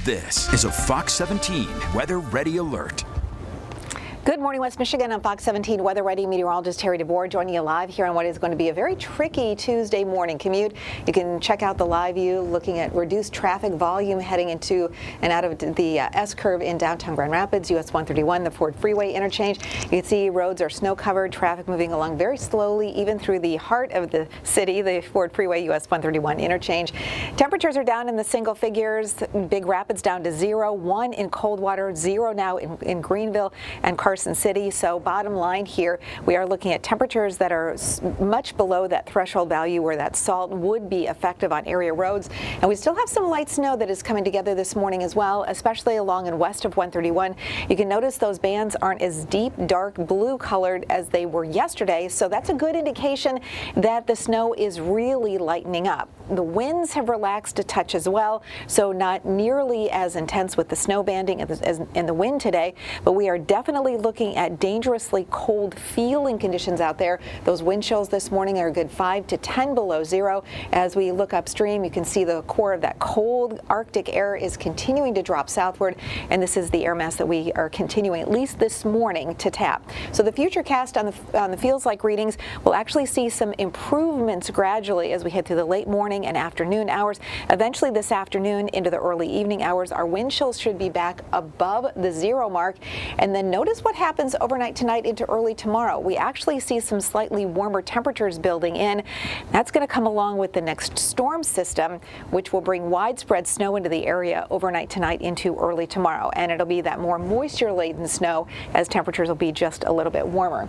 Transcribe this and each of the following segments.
This is a Fox 17 Weather Ready Alert. Good morning, West Michigan. I'm Fox 17 Weather Ready meteorologist Terry DeBoer joining you live here on what is going to be a very tricky Tuesday morning commute. You can check out the live view looking at reduced traffic volume heading into and out of the S-curve in downtown Grand Rapids, US 131, the Ford Freeway interchange. You can see roads are snow covered, traffic moving along very slowly, even through the heart of the city, the Ford Freeway, US 131 interchange. Temperatures are down in the single figures. Big Rapids down to 0, 1 in Coldwater, 0 now in Greenville and Carson City. So bottom line here, we are looking at temperatures that are much below that threshold value where that salt would be effective on area roads. And we still have some light snow that is coming together this morning as well, especially along and west of 131. You can notice those bands aren't as deep, dark blue colored as they were yesterday. So that's a good indication that the snow is really lightening up. The winds have relaxed a touch as well, so not nearly as intense with the snow banding as in the wind today, but we are definitely looking at dangerously cold feeling conditions out there. Those wind chills this morning are a good 5 to 10 below zero. As we look upstream, you can see the core of that cold Arctic air is continuing to drop southward, and this is the air mass that we are continuing, at least this morning, to tap. So the future cast on the feels like readings will actually see some improvements gradually as we head through the late morning and afternoon hours. Eventually this afternoon into the early evening hours, our wind chills should be back above the zero mark. And then notice what happens overnight tonight into early tomorrow. We actually see some slightly warmer temperatures building in. That's going to come along with the next storm system, which will bring widespread snow into the area overnight tonight into early tomorrow. And it'll be that more moisture-laden snow as temperatures will be just a little bit warmer.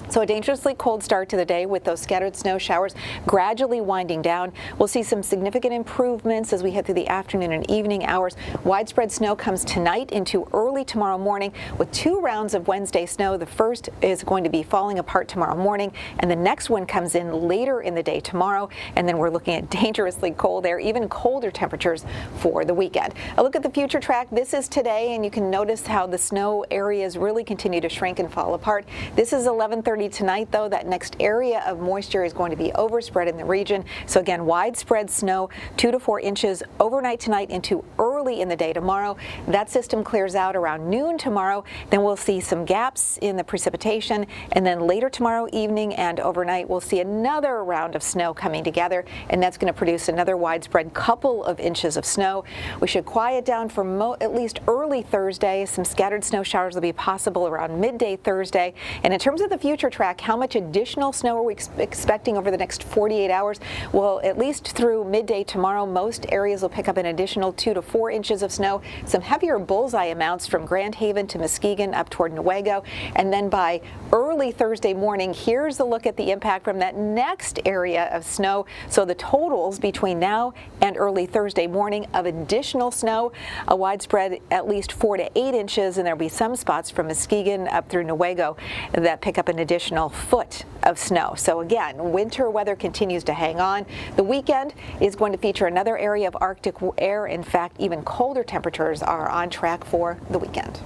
So a dangerously cold start to the day with those scattered snow showers gradually winding down. We'll see some significant improvements as we head through the afternoon and evening hours. Widespread snow comes tonight into early tomorrow morning with 2 rounds of Wednesday snow. The first is going to be falling apart tomorrow morning, and the next one comes in later in the day tomorrow. And then we're looking at dangerously cold air, even colder temperatures for the weekend. A look at the future track. This is today, and you can notice how the snow areas really continue to shrink and fall apart. This is 11:30 tonight, though. That next area of moisture is going to be overspread in the region. So again, widespread snow, 2 to 4 inches overnight tonight into early in the day tomorrow. That system clears out around noon tomorrow. Then we'll see some gaps in the precipitation, and then later tomorrow evening and overnight we'll see another round of snow coming together, and that's going to produce another widespread couple of inches of snow. We should quiet down for at least early Thursday. Some scattered snow showers will be possible around midday Thursday. And in terms of the future track, how much additional snow are we expecting over the next 48 hours? Well, at least through midday tomorrow, most areas will pick up an additional 2 to 4 inches of snow. Some heavier bullseye amounts from Grand Haven to Muskegon up toward Newaygo. And then by early Thursday morning, here's a look at the impact from that next area of snow. So the totals between now and early Thursday morning of additional snow, a widespread at least 4 to 8 inches, and there'll be some spots from Muskegon up through Newaygo that pick up an additional foot of snow. So again, winter weather continues to hang on. The weekend is going to feature another area of Arctic air. In fact, even colder temperatures are on track for the weekend.